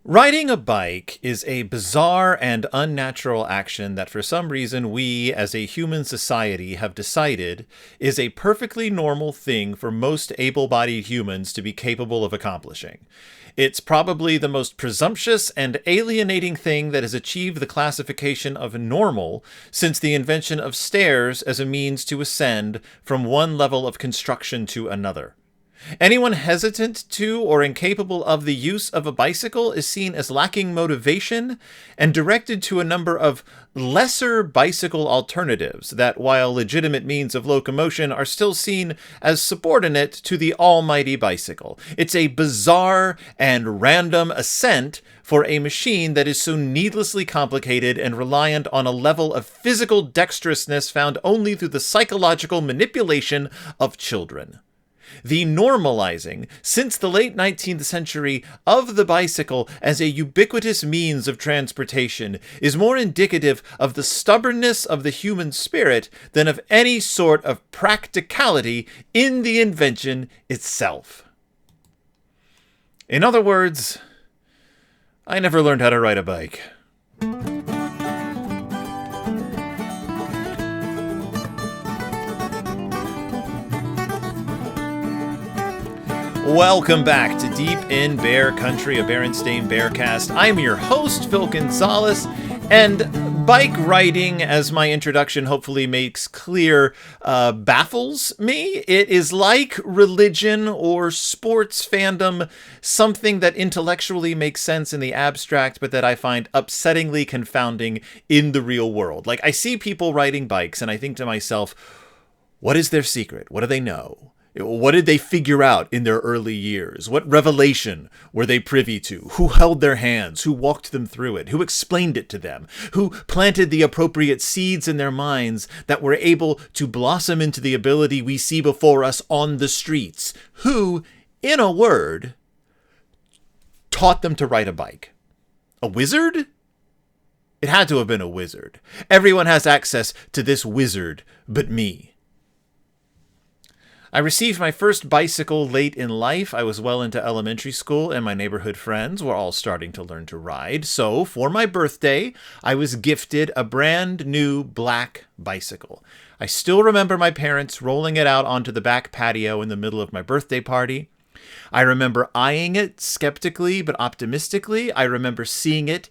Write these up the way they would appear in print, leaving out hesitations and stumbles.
Riding a bike is a bizarre and unnatural action that for some reason we, as a human society, have decided is a perfectly normal thing for most able-bodied humans to be capable of accomplishing. It's probably the most presumptuous and alienating thing that has achieved the classification of normal since the invention of stairs as a means to ascend from one level of construction to another. Anyone hesitant to or incapable of the use of a bicycle is seen as lacking motivation and directed to a number of lesser bicycle alternatives that, while legitimate means of locomotion, are still seen as subordinate to the almighty bicycle. It's a bizarre and random ascent for a machine that is so needlessly complicated and reliant on a level of physical dexterousness found only through the psychological manipulation of children. The normalizing, since the late 19th century, of the bicycle as a ubiquitous means of transportation is more indicative of the stubbornness of the human spirit than of any sort of practicality in the invention itself. In other words, I never learned how to ride a bike. Welcome back to Deep in Bear Country, a Berenstain Bearcast. I'm your host, Phil Gonzalez, and bike riding, as my introduction hopefully makes clear, baffles me. It is like religion or sports fandom, something that intellectually makes sense in the abstract, but that I find upsettingly confounding in the real world. Like, I see people riding bikes, and I think to myself, what is their secret? What do they know? What did they figure out in their early years? What revelation were they privy to? Who held their hands? Who walked them through it? Who explained it to them? Who planted the appropriate seeds in their minds that were able to blossom into the ability we see before us on the streets? Who, in a word, taught them to ride a bike? A wizard? It had to have been a wizard. Everyone has access to this wizard but me. I received my first bicycle late in life. I was well into elementary school, and my neighborhood friends were all starting to learn to ride. So, for my birthday, I was gifted a brand new black bicycle. I still remember my parents rolling it out onto the back patio in the middle of my birthday party. I remember eyeing it skeptically but optimistically. I remember seeing it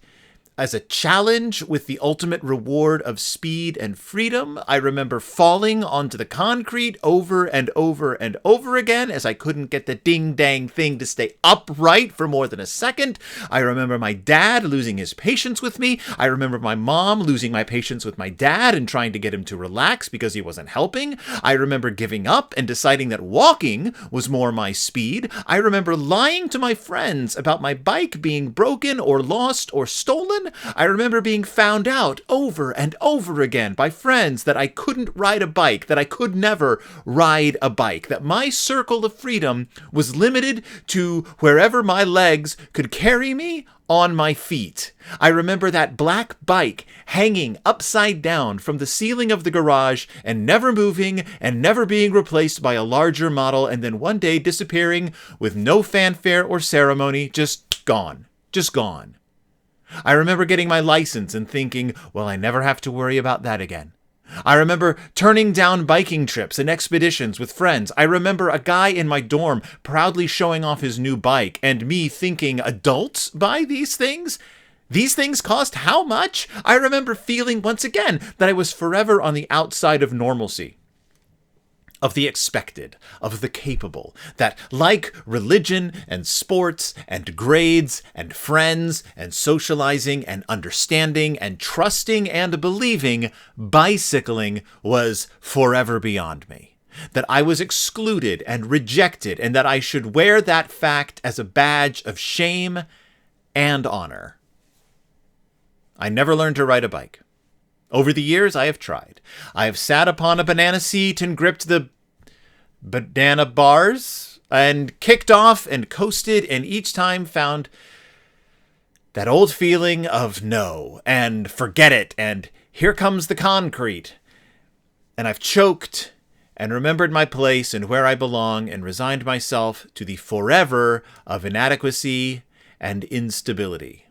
as a challenge with the ultimate reward of speed and freedom. I remember falling onto the concrete over and over and over again as I couldn't get the ding-dang thing to stay upright for more than a second. I remember my dad losing his patience with me. I remember my mom losing my patience with my dad and trying to get him to relax because he wasn't helping. I remember giving up and deciding that walking was more my speed. I remember lying to my friends about my bike being broken or lost or stolen. I remember being found out over and over again by friends that I couldn't ride a bike, that I could never ride a bike, that my circle of freedom was limited to wherever my legs could carry me on my feet. I remember that black bike hanging upside down from the ceiling of the garage and never moving and never being replaced by a larger model, and then one day disappearing with no fanfare or ceremony, just gone. Just gone. I remember getting my license and thinking, well, I never have to worry about that again. I remember turning down biking trips and expeditions with friends. I remember a guy in my dorm proudly showing off his new bike and me thinking, adults buy these things? These things cost how much? I remember feeling once again that I was forever on the outside of normalcy, of the expected, of the capable, that like religion and sports and grades and friends and socializing and understanding and trusting and believing, bicycling was forever beyond me. That I was excluded and rejected, and that I should wear that fact as a badge of shame and honor. I never learned to ride a bike. Over the years, I have tried. I have sat upon a banana seat and gripped the banana bars and kicked off and coasted, and each time found that old feeling of no and forget it and here comes the concrete. And I've choked and remembered my place and where I belong and resigned myself to the forever of inadequacy and instability.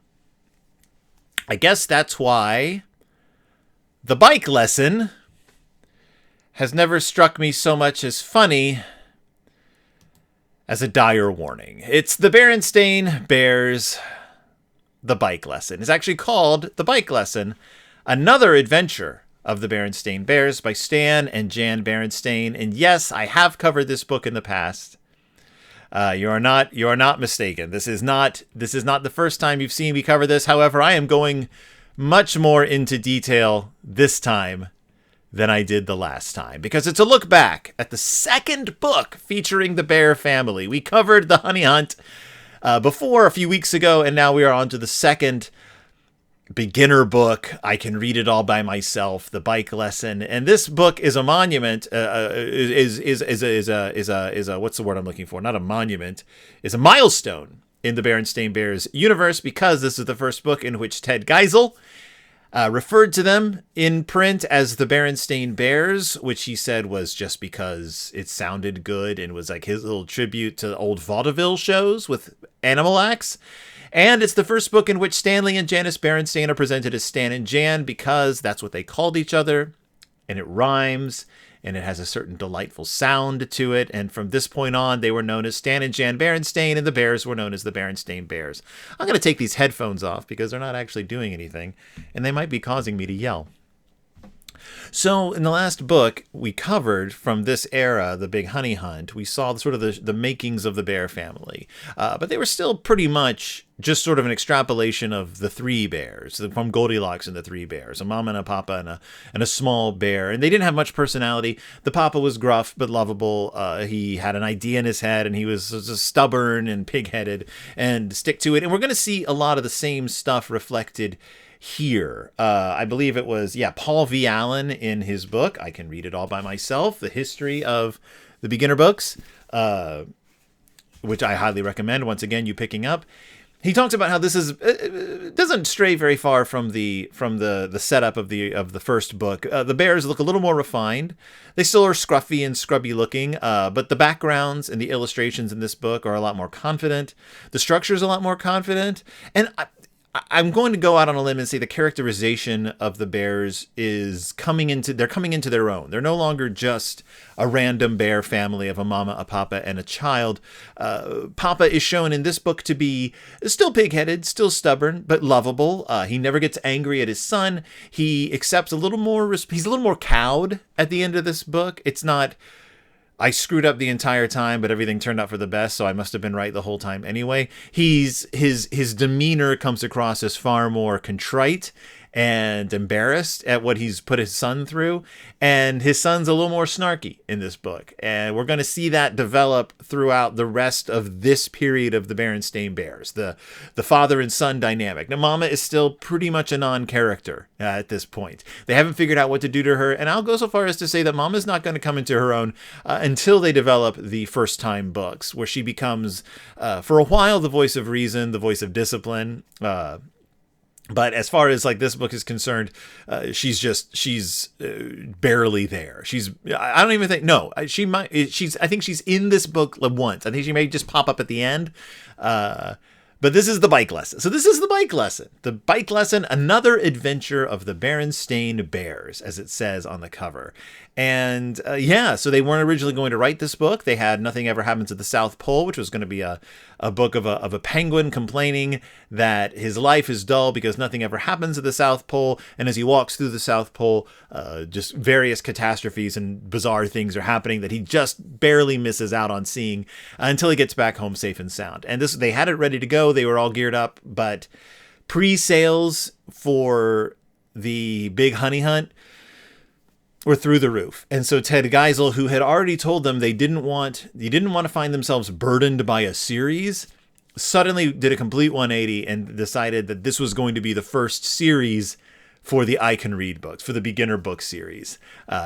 I guess that's why the bike lesson has never struck me so much as funny as a dire warning. It's the Berenstain Bears, the Bike Lesson. It's actually called The Bike Lesson, another adventure of the Berenstain Bears by Stan and Jan Berenstain. And yes, I have covered this book in the past. You are not mistaken. This is not the first time you've seen me cover this. However, I am going much more into detail this time than I did the last time, because it's a look back at the second book featuring the bear family. We covered the honey hunt before a few weeks ago, and now we are on to the second beginner book. I can read it all by myself, the Bike Lesson. And this book is a monument, is a what's the word I'm looking for? Not a monument, is a milestone in the Berenstain Bears universe, because this is the first book in which Ted Geisel referred to them in print as the Berenstain Bears, which he said was just because it sounded good and was like his little tribute to old vaudeville shows with animal acts. And it's the first book in which Stanley and Janice Berenstain are presented as Stan and Jan, because that's what they called each other, and it rhymes, and it has a certain delightful sound to it. And from this point on, they were known as Stan and Jan Berenstain, and the Bears were known as the Berenstain Bears. I'm going to take these headphones off because they're not actually doing anything, and they might be causing me to yell. So in the last book we covered from this era, the Big Honey Hunt, we saw sort of the makings of the bear family. But they were still pretty much just sort of an extrapolation of the three bears, from Goldilocks and the three bears, a mama and a papa and a small bear. And they didn't have much personality. The papa was gruff but lovable. He had an idea in his head, and he was just stubborn and pig-headed and stick to it. And we're going to see a lot of the same stuff reflected here. I believe it was, Paul V. Allen in his book, I Can Read It All by Myself, the history of the beginner books, which I highly recommend, once again, you picking up. He talks about how this is doesn't stray very far from the setup of the first book. The bears look a little more refined. They still are scruffy and scrubby looking, but the backgrounds and the illustrations in this book are a lot more confident. The structure is a lot more confident, and I'm going to go out on a limb and say the characterization of the bears is coming into their own. They're no longer just a random bear family of a mama, a papa, and a child. Papa is shown in this book to be still pig-headed, still stubborn, but lovable. He never gets angry at his son. He accepts he's a little more cowed at the end of this book. It's not, I screwed up the entire time, but everything turned out for the best, so I must have been right the whole time anyway. His demeanor comes across as far more contrite and embarrassed at what he's put his son through, and his son's a little more snarky in this book, and we're going to see that develop throughout the rest of this period of the Berenstain Bears, the father and son dynamic. Now, Mama is still pretty much a non-character at this point. They haven't figured out what to do to her, and I'll go so far as to say that Mama's not going to come into her own until they develop the first-time books, where she becomes, for a while, the voice of reason, the voice of discipline. But as far as like this book is concerned, she's barely there. I don't even think, no, I think she's in this book once. I think she may just pop up at the end. But this is the Bike Lesson. So this is the Bike Lesson. The Bike Lesson, another adventure of the Berenstain Bears, as it says on the cover. And so they weren't originally going to write this book. They had Nothing Ever Happens at the South Pole, which was going to be a book of a penguin complaining that his life is dull because nothing ever happens at the South Pole. And as he walks through the South Pole, just various catastrophes and bizarre things are happening that he just barely misses out on seeing until he gets back home safe and sound. And they had it ready to go. They were all geared up, but pre-sales for the Big Honey Hunt were through the roof. And so Ted Geisel, who had already told them they didn't want to find themselves burdened by a series, suddenly did a complete 180 and decided that this was going to be the first series for the I Can Read books, for the beginner book series.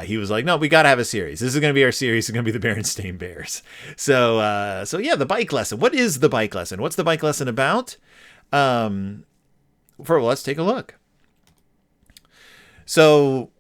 He was like, no, we got to have a series. This is going to be our series. It's going to be the Berenstain Bears. So the Bike Lesson. What is the Bike Lesson? What's the Bike Lesson about? Let's take a look. So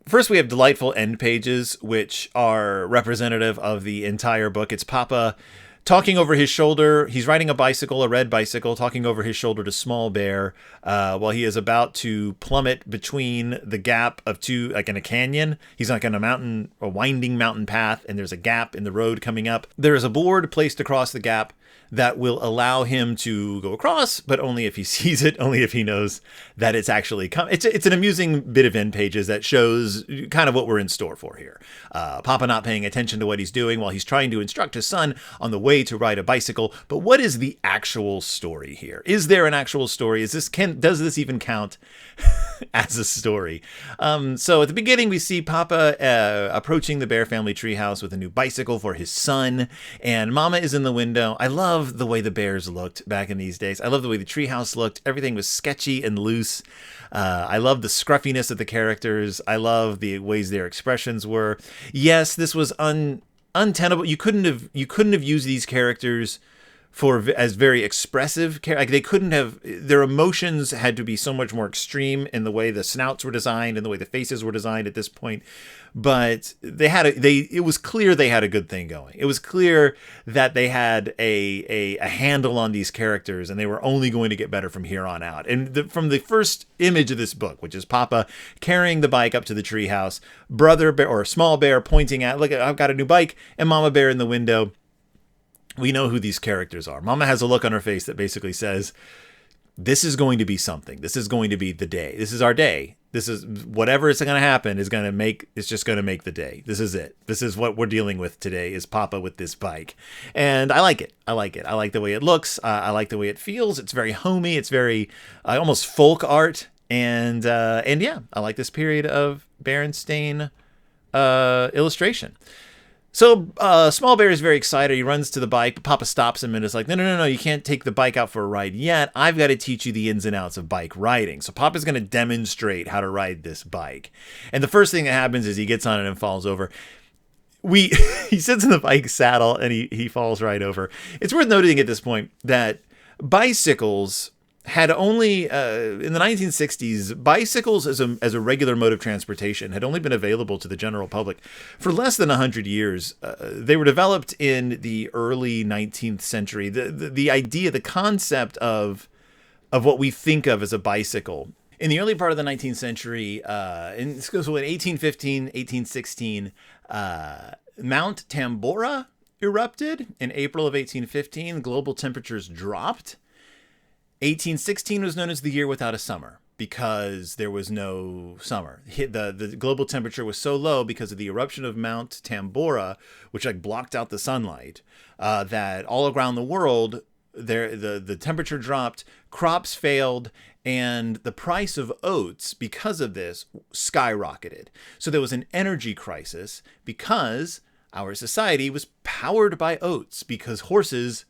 first, we have delightful end pages, which are representative of the entire book. It's Papa talking over his shoulder. He's riding a bicycle, a red bicycle, talking over his shoulder to Small Bear while he is about to plummet between the gap of two, like in a canyon. He's like on a winding mountain path, and there's a gap in the road coming up. There is a board placed across the gap that will allow him to go across, but only if he sees it, only if he knows that it's actually coming. It's an amusing bit of end pages that shows kind of what we're in store for here. Papa not paying attention to what he's doing while he's trying to instruct his son on the way to ride a bicycle. But what is the actual story here? Is there an actual story? Does this even count as a story? So at the beginning, we see Papa approaching the Bear family treehouse with a new bicycle for his son, and Mama is in the window. I love the way the bears looked back in these days. I love the way the treehouse looked. Everything was sketchy and loose. I love the scruffiness of the characters. I love the ways their expressions were. Yes, this was untenable. You couldn't have used these characters as very expressive. Like they couldn't have. Their emotions had to be so much more extreme in the way the snouts were designed and the way the faces were designed at this point. But it was clear they had a good thing going. It was clear that they had a handle on these characters, and they were only going to get better from here on out. And from the first image of this book, which is Papa carrying the bike up to the treehouse, Brother Bear or Small Bear pointing at, look, I've got a new bike, and Mama Bear in the window. We know who these characters are. Mama has a look on her face that basically says, this is going to be something. This is going to be the day. This is our day. This is whatever is going to happen it's just going to make the day. This is it. This is what we're dealing with today is Papa with this bike. And I like it. I like the way it looks. I like the way it feels. It's very homey. It's very almost folk art. And yeah, I like this period of Berenstain illustration. So Small Bear is very excited. He runs to the bike, but Papa stops him and is like, no, you can't take the bike out for a ride yet. I've got to teach you the ins and outs of bike riding. So Papa's going to demonstrate how to ride this bike. And the first thing that happens is he gets on it and falls over. He sits in the bike saddle and he falls right over. It's worth noting at this point that bicycles had only in the 1960s, bicycles as a regular mode of transportation had only been available to the general public for less than 100 years. They were developed in the early 19th century. The idea, the concept of what we think of as a bicycle. In the early part of the 19th century, in 1815, 1816, Mount Tambora erupted. In April of 1815, global temperatures dropped. 1816 was known as the year without a summer because there was no summer. The global temperature was so low because of the eruption of Mount Tambora, which blocked out the sunlight, that all around the world, the temperature dropped, crops failed, and the price of oats, because of this, skyrocketed. So there was an energy crisis because our society was powered by oats because horses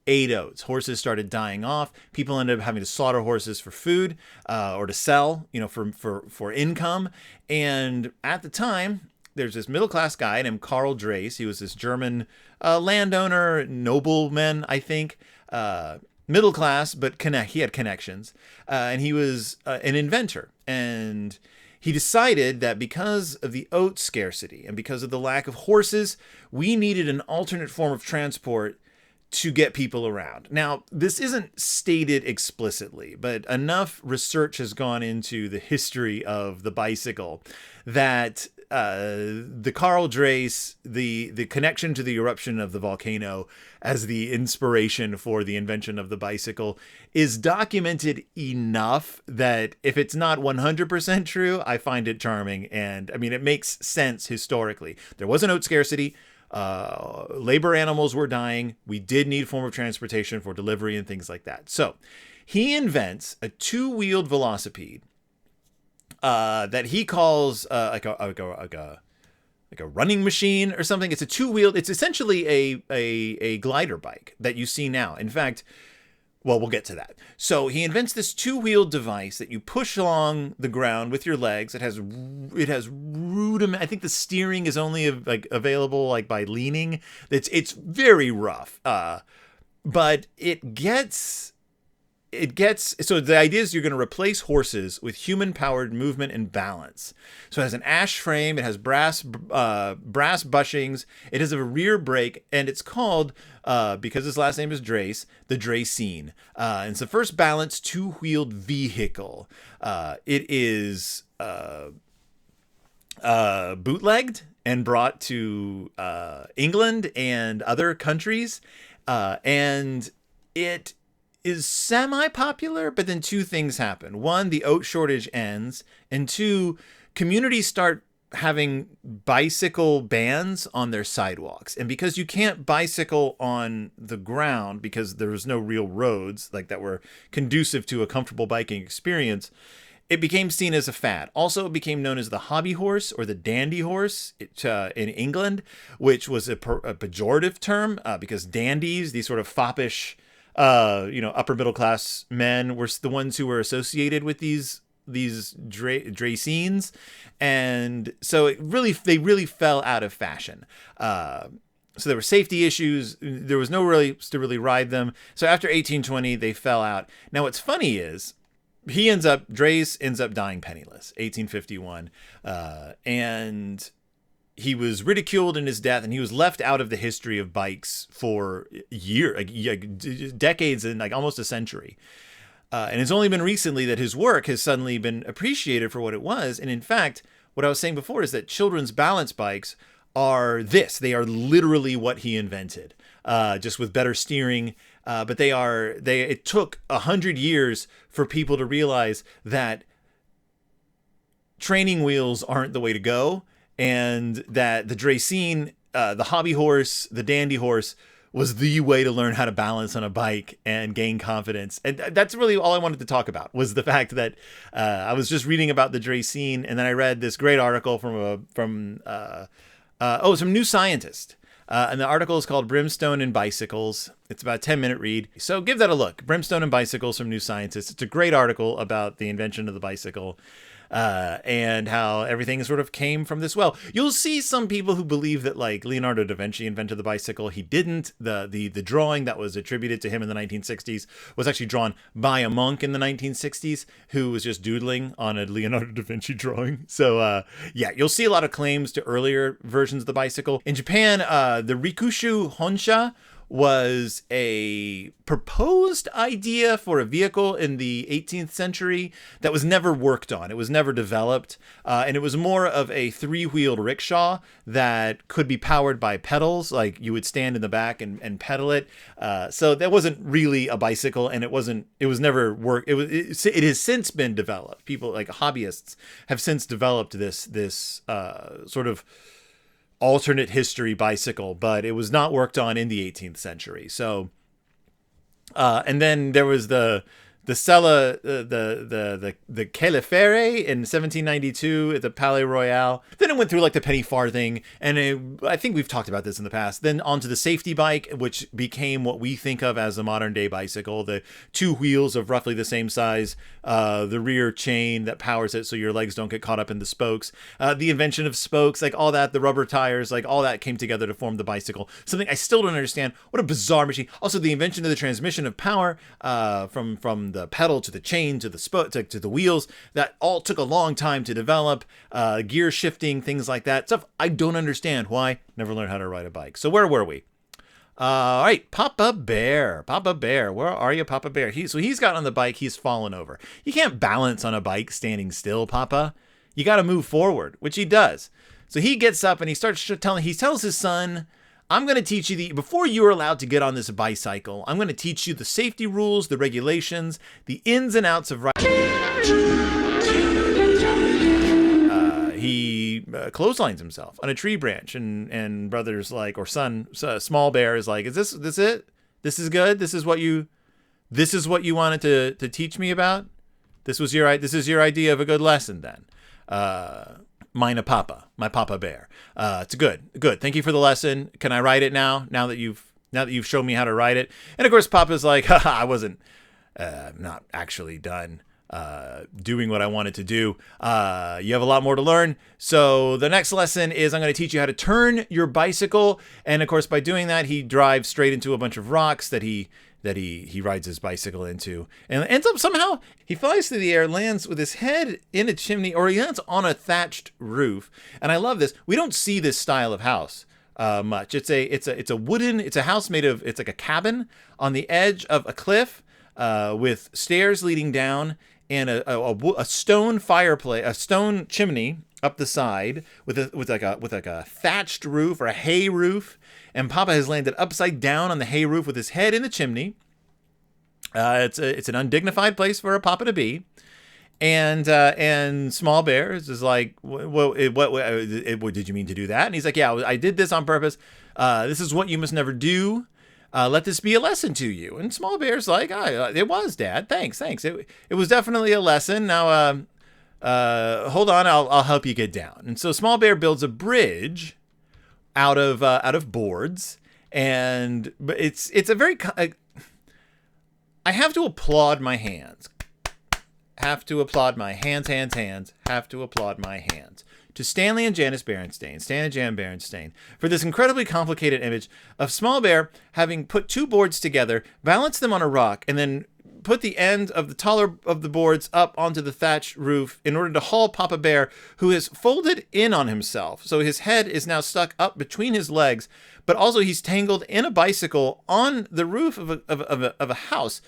ate oats. Horses started dying off. People ended up having to slaughter horses for food or to sell, for income. And at the time, there's this middle-class guy named Karl Dreis. He was this German landowner, nobleman, I think, middle class, but he had connections. And he was an inventor. And he decided that because of the oat scarcity and because of the lack of horses, we needed an alternate form of transport to get people around. Now, this isn't stated explicitly, but enough research has gone into the history of the bicycle that the Karl Dreis, the connection to the eruption of the volcano as the inspiration for the invention of the bicycle is documented enough that if it's not 100% true, I find it charming. And I mean, it makes sense historically. There was an oat scarcity. Labor animals were dying. We did need a form of transportation for delivery and things like that. So he invents a two-wheeled velocipede that he calls like a running machine or something. It's a two-wheeled. It's essentially a glider bike that you see now. In fact, well, we'll get to that. So he invents this two-wheeled device that you push along the ground with your legs. It has rudiment. I think the steering is only available by leaning. It's very rough. But it gets so the idea is you're going to replace horses with human-powered movement and balance. So it has an ash frame, it has brass bushings, it has a rear brake, and it's called, because his last name is Drace, the Draceene. And it's the first balanced two-wheeled vehicle. It is bootlegged and brought to England and other countries, and it is semi-popular, but then two things happen. One, the oat shortage ends, and two, communities start having bicycle bans on their sidewalks. And because you can't bicycle on the ground because there was no real roads like that were conducive to a comfortable biking experience, it became seen as a fad. Also, it became known as the hobby horse or the dandy horse in England, which was a pejorative term because dandies, these sort of foppish, upper middle class men, were the ones who were associated with these Draceens, and so they really fell out of fashion. So there were safety issues. There was no really to really ride them. So after 1820, they fell out. Now, what's funny is Drace ends up dying penniless, 1851, and he was ridiculed in his death, and he was left out of the history of bikes for decades and like almost a century. And it's only been recently that his work has suddenly been appreciated for what it was. And in fact, what I was saying before is that children's balance bikes are this. They are literally what he invented, just with better steering. But it took 100 years for people to realize that training wheels aren't the way to go, and that the Draceene, the hobby horse, the dandy horse, was the way to learn how to balance on a bike and gain confidence. And that's really all I wanted to talk about, was the fact that I was just reading about the Draceene, and then I read this great article from some New Scientist. And the article is called Brimstone and Bicycles. It's about a 10-minute read. So give that a look. Brimstone and Bicycles from New Scientist. It's a great article about the invention of the bicycle. And how everything sort of came from this well. You'll see some people who believe that like Leonardo da Vinci invented the bicycle. He didn't. The drawing that was attributed to him in the 1960s was actually drawn by a monk in the 1960s who was just doodling on a Leonardo da Vinci drawing. So you'll see a lot of claims to earlier versions of the bicycle. In Japan, the Rikushu Honsha was a proposed idea for a vehicle in the 18th century that was never worked on. It was never developed. And it was more of a three-wheeled rickshaw that could be powered by pedals. Like you would stand in the back and pedal it. So that wasn't really a bicycle, and it was never worked. It has since been developed. People like hobbyists have since developed this sort of alternate history bicycle, but it was not worked on in the 18th century. So, and then there was the Sella, the Califere in 1792 at the Palais Royal. Then it went through like the penny farthing, and I think we've talked about this in the past. Then onto the safety bike, which became what we think of as the modern day bicycle. The two wheels of roughly the same size, the rear chain that powers it so your legs don't get caught up in the spokes. The invention of spokes, like all that, the rubber tires, like all that came together to form the bicycle. Something I still don't understand. What a bizarre machine. Also, the invention of the transmission of power from the pedal to the chain to the spoke to the wheels, that all took a long time to develop. Gear shifting, things like that, stuff I don't understand. Why? Never learned how to ride a bike. So where were we? All right, Papa Bear, where are you, Papa Bear? He's got on the bike. He's fallen over. You can't balance on a bike standing still, Papa. You got to move forward, which he does. So he gets up and he tells his son, I'm going to teach you before you are allowed to get on this bicycle, I'm going to teach you the safety rules, the regulations, the ins and outs of riding. He clotheslines himself on a tree branch, and brother's like, or son, small bear is like, is this it? This is good? This is what you wanted to teach me about? This is your idea of a good lesson then. My Papa Bear. It's good. Thank you for the lesson. Can I write it now? Now that you've shown me how to write it. And of course, Papa's like, I wasn't, not actually done doing what I wanted to do. You have a lot more to learn. So the next lesson is I'm going to teach you how to turn your bicycle. And of course, by doing that, he drives straight into a bunch of rocks that he that he rides his bicycle into, and ends up somehow he flies through the air, lands with his head in a chimney, or he lands on a thatched roof. And I love this. We don't see this style of house much. It's a house made of, it's like a cabin on the edge of a cliff with stairs leading down, and a stone fireplace, a stone chimney up the side with like a thatched roof or a hay roof. And Papa has landed upside down on the hay roof with his head in the chimney. It's an undignified place for a Papa to be. And Small Bears is like, what did you mean to do that? And he's like, yeah, I did this on purpose. This is what you must never do. Let this be a lesson to you. And Small Bear's like, it was, Dad. Thanks. It was definitely a lesson. Now, hold on, I'll help you get down. And so Small Bear builds a bridge out of boards, and it's a very, I have to applaud my hands. Have to applaud my hands. Have to applaud my hands to Stanley and Janice Berenstain, Stan and Jan Berenstain, for this incredibly complicated image of Small Bear having put two boards together, balanced them on a rock, and then put the end of the taller of the boards up onto the thatched roof in order to haul Papa Bear, who is folded in on himself. So his head is now stuck up between his legs, but also he's tangled in a bicycle on the roof of a house.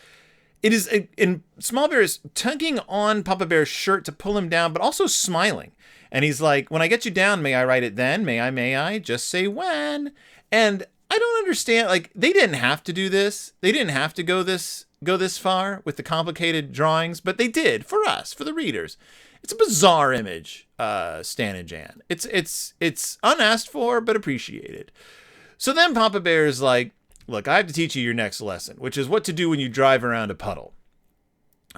It is, in Small Bear is tugging on Papa Bear's shirt to pull him down, but also smiling. And he's like, when I get you down, may I write it then? May I? Just say when. And I don't understand, like, they didn't have to do this. They didn't have to go this far with the complicated drawings, but they did for us, for the readers. It's a bizarre image, Stan and Jan. It's unasked for, but appreciated. So then Papa Bear is like, look, I have to teach you your next lesson, which is what to do when you drive around a puddle.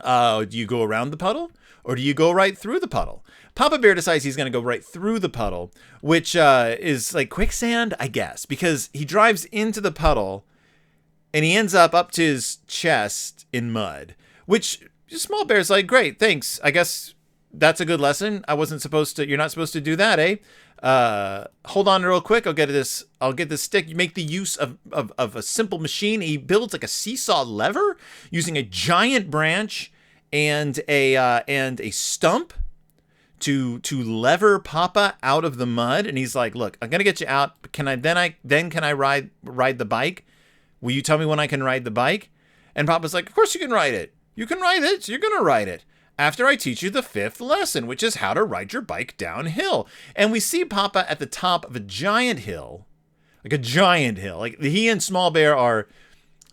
Do you go around the puddle, or do you go right through the puddle? Papa Bear decides he's going to go right through the puddle, which is like quicksand, I guess, because he drives into the puddle and he ends up to his chest in mud, which Small Bear's like, great, thanks. I guess that's a good lesson. You're not supposed to do that, eh? Hold on real quick. I'll get this stick. You make the use of a simple machine. He builds like a seesaw lever using a giant branch and a stump to lever Papa out of the mud. And he's like, look, I'm gonna get you out. Can I ride the bike? Will you tell me when I can ride the bike? And Papa's like, of course you can ride it. You can ride it. So you're gonna ride it after I teach you the fifth lesson, which is how to ride your bike downhill. And we see Papa at the top of a giant hill, like a giant hill. Like he and Small Bear are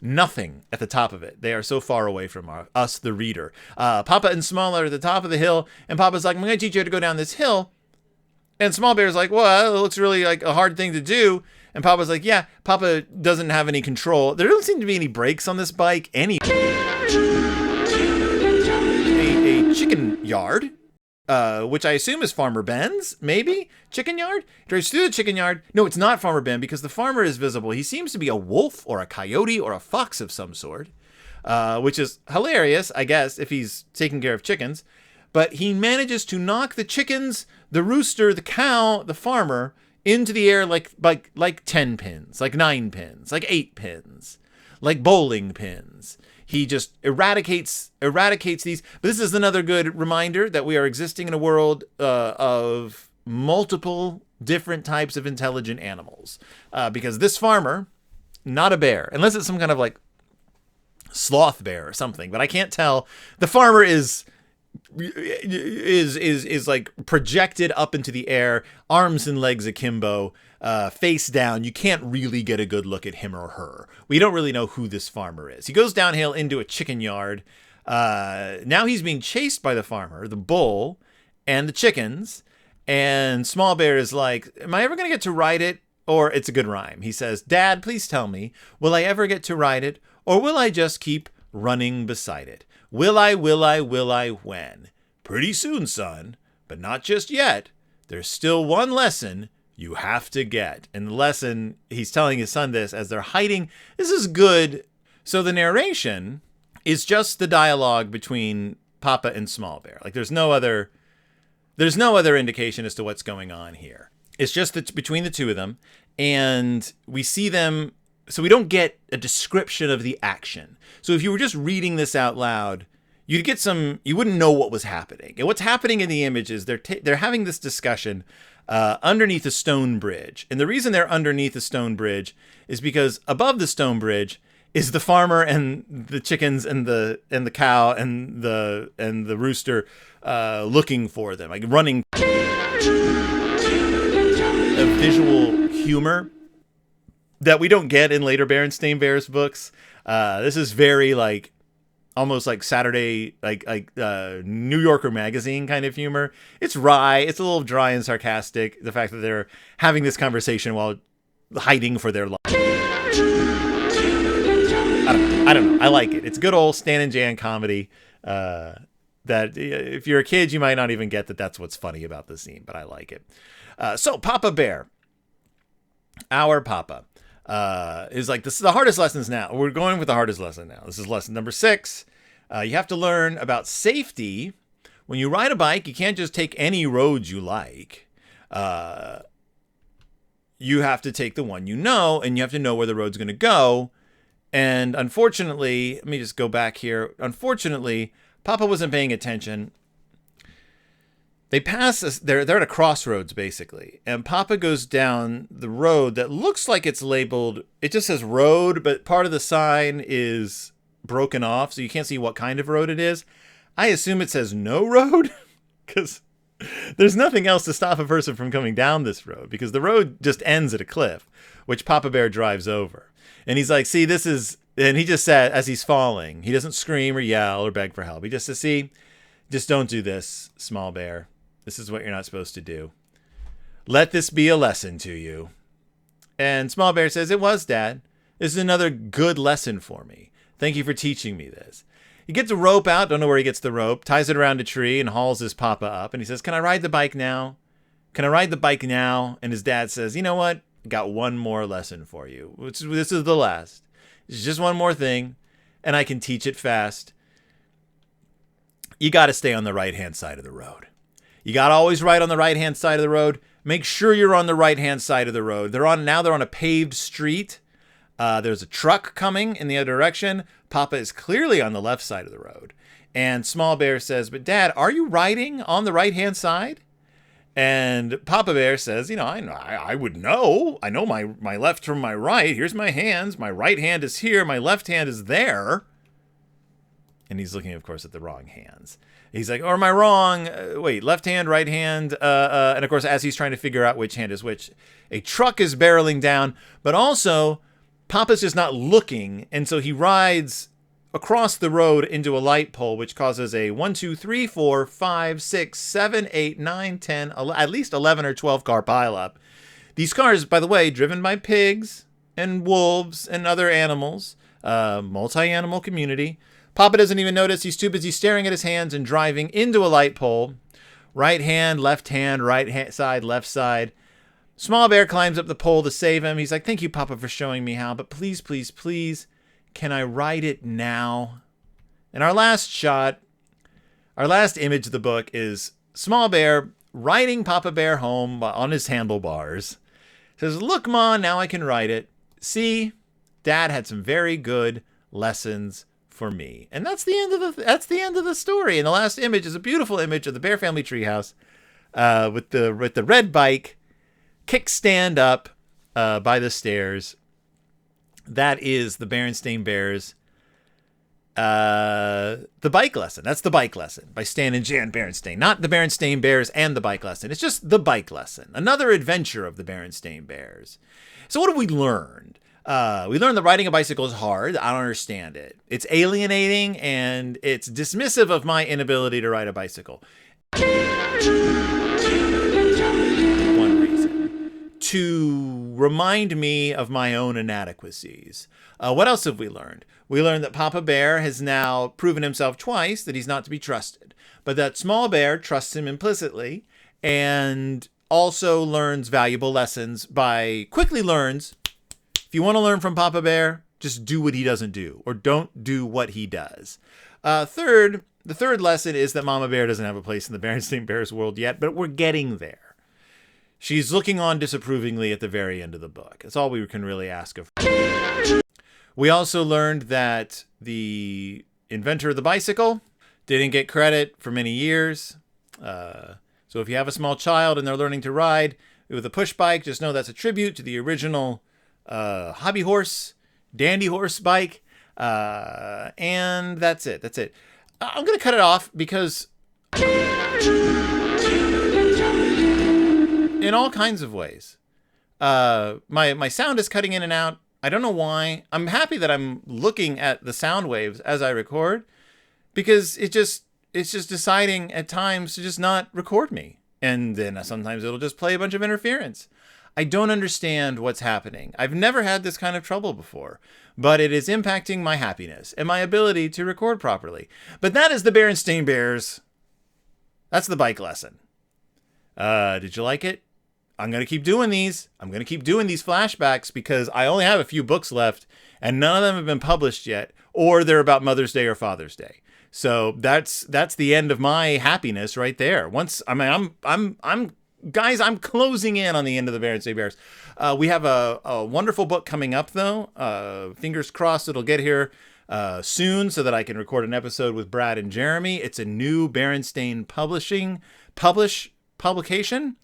nothing at the top of it. They are so far away from us, the reader. Papa and Small are at the top of the hill, and Papa's like, I'm going to teach you how to go down this hill. And Small Bear's like, well, it looks really like a hard thing to do. And Papa's like, yeah, Papa doesn't have any control. There don't seem to be any brakes on this bike. A chicken yard, which I assume is Farmer Ben's, maybe? Chicken yard? Drives through the chicken yard. No, it's not Farmer Ben, because the farmer is visible. He seems to be a wolf or a coyote or a fox of some sort, which is hilarious, I guess, if he's taking care of chickens. But he manages to knock the chickens, the rooster, the cow, the farmer, into the air like 10 pins, like 9 pins, like 8 pins, like bowling pins. He just eradicates these. But this is another good reminder that we are existing in a world of multiple different types of intelligent animals. Because this farmer, not a bear, unless it's some kind of like sloth bear or something, but I can't tell. The farmer is like projected up into the air, arms and legs akimbo, face down. You can't really get a good look at him or her. We don't really know who this farmer is. He goes downhill into a chicken yard. Now he's being chased by the farmer, the bull, and the chickens. And Small Bear is like, am I ever going to get to ride it? Or it's a good rhyme. He says, Dad, please tell me, will I ever get to ride it? Or will I just keep running beside it? Will I, when? Pretty soon, son, but not just yet. There's still one lesson you have to get. And the lesson, he's telling his son this as they're hiding. This is good. So the narration is just the dialogue between Papa and Small Bear. Like there's no other indication as to what's going on here. It's just that between the two of them. And we see them So we don't get a description of the action. So if you were just reading this out loud, you wouldn't know what was happening. And what's happening in the image is they're having this discussion underneath a stone bridge. And the reason they're underneath a stone bridge is because above the stone bridge is the farmer and the chickens and the cow and the rooster looking for them, like running. A visual humor that we don't get in later Berenstain Bears books. This is very like almost like Saturday, like New Yorker magazine kind of humor. It's wry. It's a little dry and sarcastic. The fact that they're having this conversation while hiding for their life. I don't know. I like it. It's good old Stan and Jan comedy. That if you're a kid, you might not even get that that's what's funny about the scene, but I like it. So Papa Bear, our Papa, is like, this is the hardest lessons now. We're going with the hardest lesson now. This is lesson number 6. You have to learn about safety. When you ride a bike, you can't just take any roads you like. You have to take the one you know, and you have to know where the road's going to go. And unfortunately, let me just go back here. Unfortunately, Papa wasn't paying attention. They pass us. They're at a crossroads, basically. And Papa goes down the road that looks like it's labeled. It just says road, but part of the sign is broken off, so you can't see what kind of road it is. I assume it says no road, because there's nothing else to stop a person from coming down this road, because the road just ends at a cliff, which Papa Bear drives over. And he's like, see, this is... And he just said, as he's falling, he doesn't scream or yell or beg for help. He just says, see, just don't do this, small bear. This is what you're not supposed to do. Let this be a lesson to you. And small bear says, it was, Dad. This is another good lesson for me. Thank you for teaching me this. He gets a rope out, don't know where he gets the rope, ties it around a tree and hauls his Papa up. And he says, can I ride the bike now? Can I ride the bike now? And his dad says, you know what? I got one more lesson for you. This is the last. It's just one more thing, and I can teach it fast. You got to stay on the right-hand side of the road. You got to always ride on the right-hand side of the road. Make sure you're on the right-hand side of the road. They're on a paved street. There's a truck coming in the other direction. Papa is clearly on the left side of the road. And Small Bear says, but Dad, are you riding on the right-hand side? And Papa Bear says, you know, I would know. I know my left from my right. Here's my hands. My right hand is here. My left hand is there. And he's looking, of course, at the wrong hands. He's like, or am I wrong? Wait, left hand, right hand. And, of course, as he's trying to figure out which hand is which, a truck is barreling down. But also, Papa's just not looking. And so he rides across the road into a light pole, which causes a 1, 2, 3, 4, 5, 6, 7, 8, 9, 10, at least 11 or 12 car pileup. These cars, by the way, driven by pigs and wolves and other animals, multi-animal community. Papa doesn't even notice. He's too busy staring at his hands and driving into a light pole. Right hand, right side, left side. Small Bear climbs up the pole to save him. He's like, thank you, Papa, for showing me how, but please, please, please, can I ride it now? And our last shot, our last image of the book is Small Bear riding Papa Bear home on his handlebars. Says, look, Ma, now I can ride it. See, Dad had some very good lessons for me. And that's the end of the story. And the last image is a beautiful image of the Bear family treehouse with the red bike kickstand up by the stairs. That is the Berenstain Bears, the bike lesson. That's the bike lesson by Stan and Jan Berenstain. Not the Berenstain Bears and the bike lesson. It's just the bike lesson. Another adventure of the Berenstain Bears. So what have we learned? We learned that riding a bicycle is hard. I don't understand it. It's alienating and it's dismissive of my inability to ride a bicycle. One reason. To remind me of my own inadequacies. What else have we learned? We learned that Papa Bear has now proven himself twice that he's not to be trusted, but that Small Bear trusts him implicitly and also learns valuable lessons quickly learns, if you want to learn from Papa Bear, just do what he doesn't do or don't do what he does. The third lesson is that Mama Bear doesn't have a place in the Berenstain Bears world yet, but we're getting there. She's looking on disapprovingly at the very end of the book. That's all we can really ask of her. We also learned that the inventor of the bicycle didn't get credit for many years. So if you have a small child and they're learning to ride with a push bike, just know that's a tribute to the original hobby horse, dandy horse bike. And that's it. That's it. I'm going to cut it off because in all kinds of ways, my sound is cutting in and out. I don't know why. I'm happy that I'm looking at the sound waves as I record, because it's just deciding at times to just not record me. And then sometimes it'll just play a bunch of interference. I don't understand what's happening. I've never had this kind of trouble before, but it is impacting my happiness and my ability to record properly. But that is the Berenstain Bears. That's the bike lesson. Did you like it? I'm going to keep doing these. I'm going to keep doing these flashbacks because I only have a few books left and none of them have been published yet, or they're about Mother's Day or Father's Day. So that's the end of my happiness right there. Guys, I'm closing in on the end of the Berenstain Bears. We have a wonderful book coming up though. Fingers crossed it'll get here soon so that I can record an episode with Brad and Jeremy. It's a new Berenstain publication.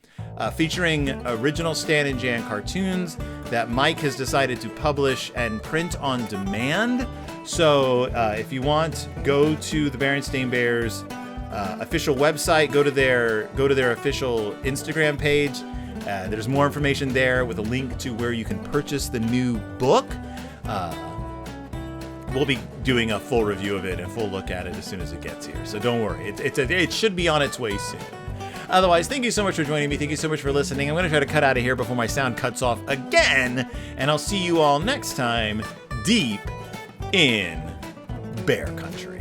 Featuring original Stan and Jan cartoons that Mike has decided to publish and print on demand. So if you want, go to the Berenstain Bears official website, go to their official Instagram page. There's more information there with a link to where you can purchase the new book. We'll be doing a full review of it and full look at it as soon as it gets here. So don't worry, it should be on its way soon. Otherwise, thank you so much for joining me. Thank you so much for listening. I'm going to try to cut out of here before my sound cuts off again. And I'll see you all next time, deep in bear country.